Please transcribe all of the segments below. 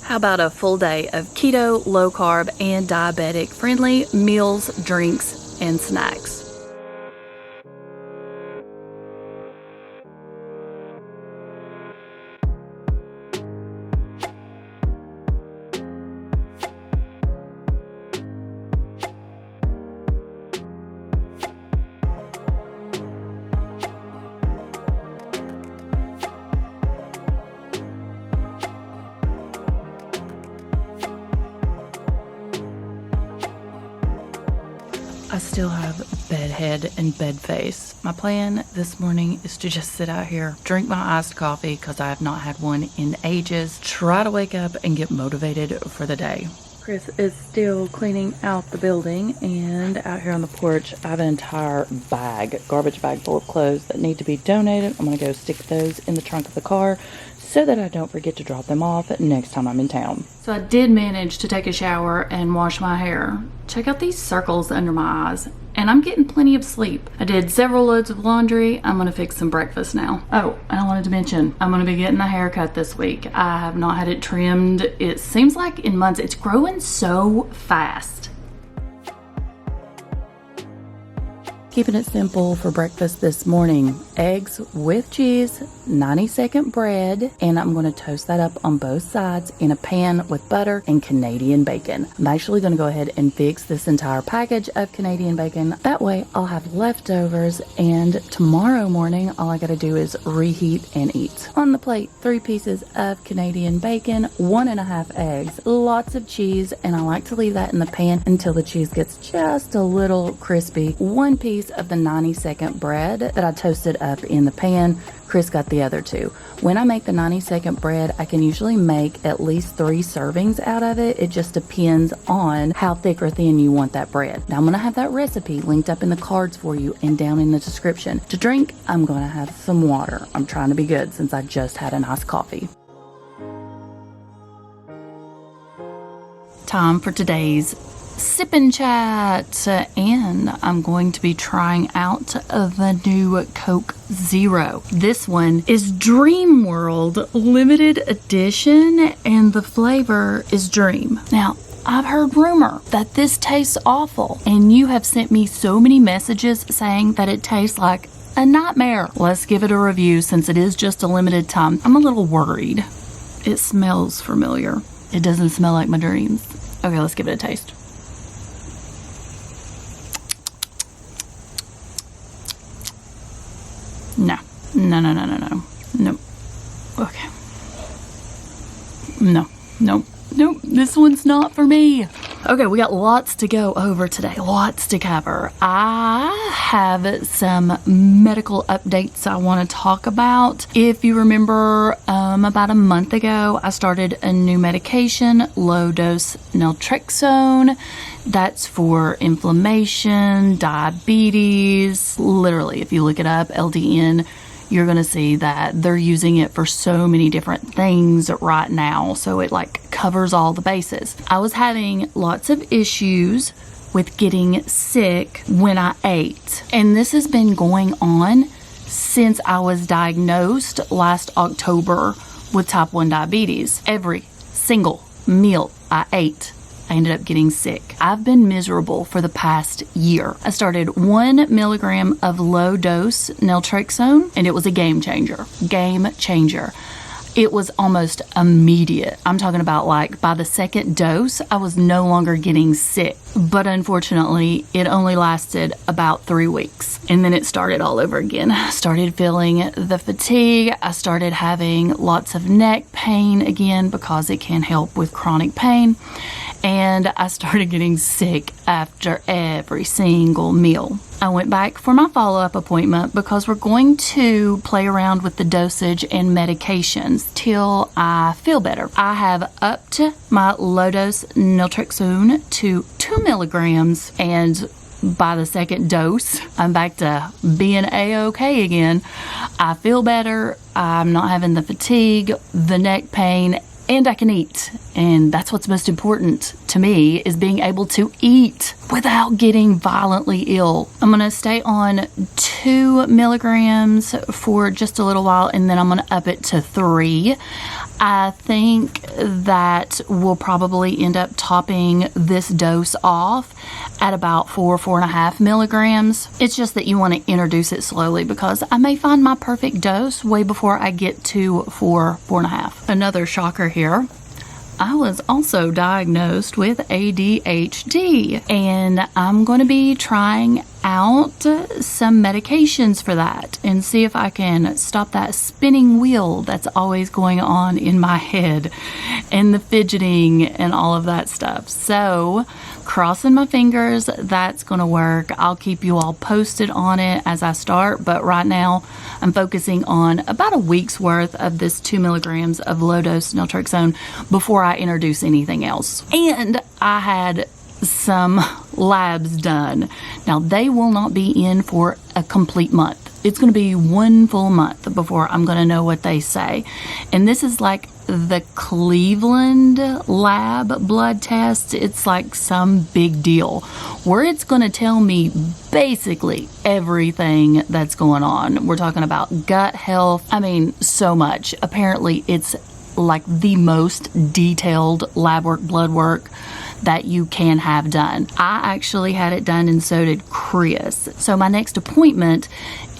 How about a full day of keto, low carb, and diabetic friendly meals, drinks, and snacks? I still have bed head and bed face. My plan this morning is to just sit out here, drink my iced coffee because I have not had one in ages, try to wake up and get motivated for the day. Chris is still cleaning out the building, and out here on the porch I have an entire garbage bag full of clothes that need to be donated. I'm going to go stick those in the trunk of the car so that I don't forget to drop them off next time I'm in town. So I did manage to take a shower and wash my hair. Check out these circles under my eyes. And I'm getting plenty of sleep. I did several loads of laundry. I'm gonna fix some breakfast now. Oh, and I wanted to mention, I'm gonna be getting a haircut this week. I have not had it trimmed. It seems like in months, it's growing so fast. Keeping it simple for breakfast this morning. Eggs with cheese, 90-second bread, and I'm going to toast that up on both sides in a pan with butter and Canadian bacon. I'm actually going to go ahead and fix this entire package of Canadian bacon. That way I'll have leftovers, and tomorrow morning all I got to do is reheat and eat. On the plate, 3 pieces of Canadian bacon, 1.5 eggs, lots of cheese, and I like to leave that in the pan until the cheese gets just a little crispy. 1 piece of the 90-second bread that I toasted up in the pan. Chris got the other 2. When I make the 90-second bread, I can usually make at least 3 servings out of it. It just depends on how thick or thin you want that bread. Now I'm gonna have that recipe linked up in the cards for you and down in the description. To drink, I'm gonna have some water. I'm trying to be good since I just had a nice coffee. Time for today's sip and chat, and I'm going to be trying out the new Coke Zero. This one is Dream World limited edition, and the flavor is Dream. Now, I've heard rumor that this tastes awful, and you have sent me so many messages saying that it tastes like a nightmare. Let's give it a review since it is just a limited time. I'm a little worried. It smells familiar. It doesn't smell like my dreams. Okay, let's give it a taste. No. Okay. No. This one's not for me. Okay, we got lots to go over today. Lots to cover. I have some medical updates I want to talk about. If you remember, about a month ago, I started a new medication, low-dose naltrexone. That's for inflammation, diabetes. Literally, if you look it up, LDN, you're going to see that they're using it for so many different things right now. So it like covers all the bases. I was having lots of issues with getting sick when I ate. And this has been going on since I was diagnosed last October with type 1 diabetes. Every single meal I ate, I ended up getting sick. I've been miserable for the past year. I started 1 milligram of low dose naltrexone, and it was a game changer. Game changer. It was almost immediate. I'm talking about like by the second dose, I was no longer getting sick. But unfortunately, it only lasted about 3 weeks. And then it started all over again. I started feeling the fatigue. I started having lots of neck pain again because it can help with chronic pain. And I started getting sick after every single meal. I went back for my follow-up appointment because we're going to play around with the dosage and medications till I feel better. I have upped my low-dose naltrexone to 2 milligrams, and by the second dose, I'm back to being A-okay again. I feel better. I'm not having the fatigue, the neck pain, and I can eat. And that's what's most important to me, is being able to eat without getting violently ill. I'm going to stay on 2 milligrams for just a little while, and then I'm going to up it to 3. I think that we'll probably end up topping this dose off at about 4.5 milligrams. It's just that you want to introduce it slowly because I may find my perfect dose way before I get to 4.5. Another shocker here. I was also diagnosed with ADHD, and I'm going to be trying out some medications for that and see if I can stop that spinning wheel that's always going on in my head and the fidgeting and all of that stuff. So, crossing my fingers that's going to work. I'll keep you all posted on it as I start, but right now I'm focusing on about a week's worth of this 2 milligrams of low dose naltrexone before I introduce anything else. And I had some labs done. Now they will not be in for a complete month. It's going to be 1 full month before I'm going to know what they say. And this is like the Cleveland lab blood test. It's like some big deal where it's going to tell me basically everything that's going on. We're talking about gut health. I mean, so much. Apparently it's like the most detailed lab work, blood work that you can have done. I actually had it done, and so did Chris. So my next appointment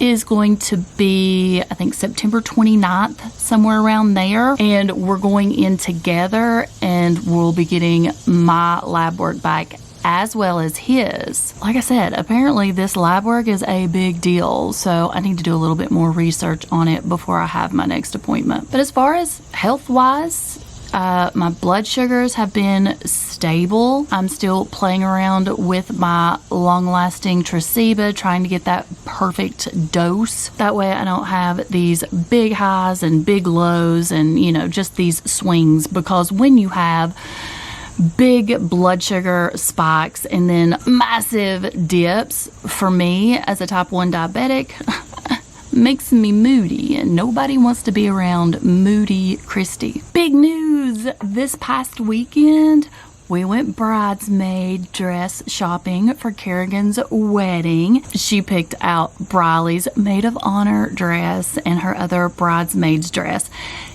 is going to be, I think, September 29th, somewhere around there. And we're going in together, and we'll be getting my lab work back as well as his. Like I said, apparently this lab work is a big deal, so I need to do a little bit more research on it before I have my next appointment. But as far as health-wise, my blood sugars have been stable. I'm still playing around with my long-lasting Tresiba, trying to get that perfect dose. That way I don't have these big highs and big lows and, you know, just these swings, because when you have big blood sugar spikes and then massive dips, for me as a type 1 diabetic, makes me moody, and nobody wants to be around moody Kristi. Big news! This past weekend, we went bridesmaid dress shopping for Kerrigan's wedding. She picked out Briley's maid of honor dress and her other bridesmaid's dress.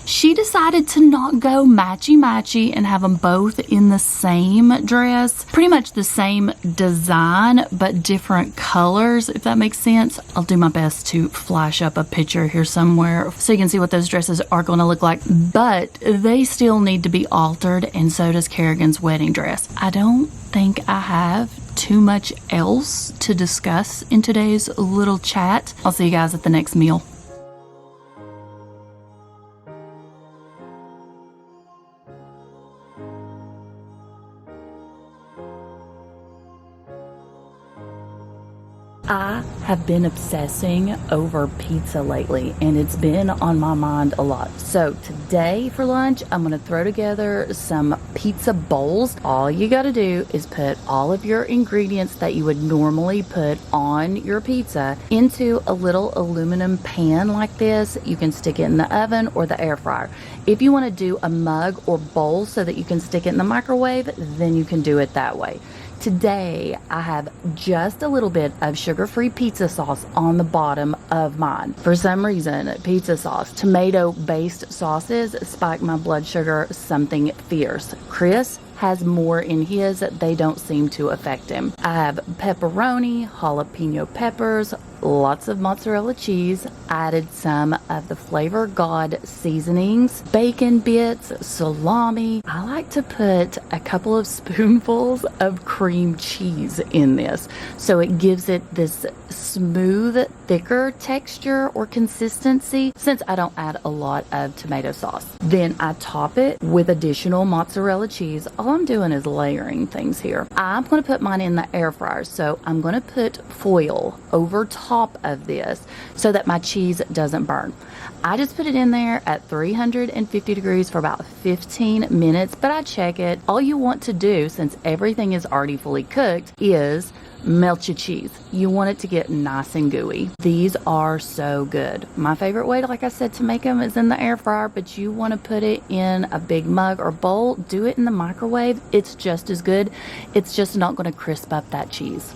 She decided to not go matchy-matchy and have them both in the same dress. Pretty much the same design, but different colors, if that makes sense. I'll do my best to flash up a picture here somewhere so you can see what those dresses are going to look like. But they still need to be altered, and so does Kerrigan's wedding dress. I don't think I have too much else to discuss in today's little chat. I'll see you guys at the next meal. I have been obsessing over pizza lately, and it's been on my mind a lot. So today for lunch, I'm going to throw together some pizza bowls. All you got to do is put all of your ingredients that you would normally put on your pizza into a little aluminum pan like this. You can stick it in the oven or the air fryer. If you want to do a mug or bowl so that you can stick it in the microwave, then you can do it that way. Today, I have just a little bit of sugar-free pizza sauce on the bottom of mine. For some reason, pizza sauce, tomato-based sauces spike my blood sugar something fierce. Chris has more in his. They don't seem to affect him. I have pepperoni, jalapeno peppers, lots of mozzarella cheese, added some of the Flavor God seasonings, bacon bits, salami. I like to put a couple of spoonfuls of cream cheese in this, so it gives it this smooth, thicker texture or consistency, since I don't add a lot of tomato sauce. Then I top it with additional mozzarella cheese. All I'm doing is layering things here. I'm going to put mine in the air fryer, so I'm going to put foil over top of this so that my cheese doesn't burn. I just put it in there at 350 degrees for about 15 minutes, but I check it. All you want to do, since everything is already fully cooked, is melt your cheese. You want it to get nice and gooey. These are so good. My favorite way, like I said, to make them is in the air fryer, but you want to put it in a big mug or bowl. Do it in the microwave. It's just as good. It's just not going to crisp up that cheese.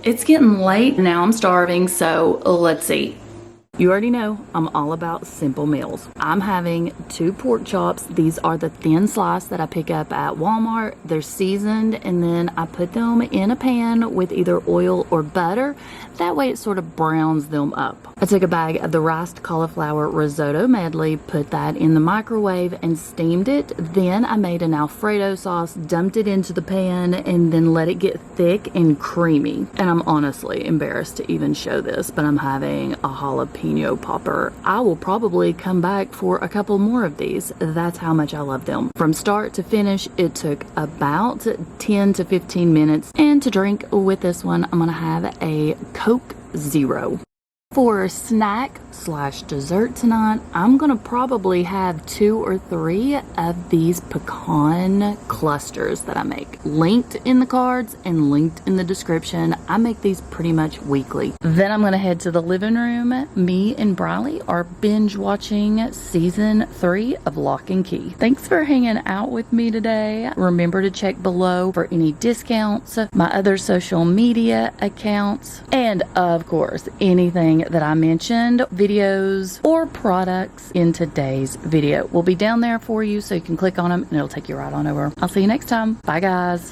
It's getting late now. I'm starving, so let's eat. You already know I'm all about simple meals. I'm having 2 pork chops. These are the thin slice that I pick up at Walmart. They're seasoned, and then I put them in a pan with either oil or butter. That way it sort of browns them up. I took a bag of the riced cauliflower risotto medley, put that in the microwave and steamed it. Then I made an Alfredo sauce, dumped it into the pan, and then let it get thick and creamy. And I'm honestly embarrassed to even show this, but I'm having a jalapeno popper. I will probably come back for a couple more of these. That's how much I love them. From start to finish, it took about 10 to 15 minutes. And to drink with this one, I'm gonna have a Coke Zero. For snack/dessert tonight, I'm gonna probably have 2 or 3 of these pecan clusters that I make. Linked in the cards and linked in the description. I make these pretty much weekly. Then I'm gonna head to the living room. Me and Briley are binge watching season 3 of Lock and Key. Thanks for hanging out with me today. Remember to check below for any discounts, my other social media accounts, and of course, anything that I mentioned, videos or products in today's video will be down there for you, so you can click on them and it'll take you right on over. I'll see you next time. Bye guys.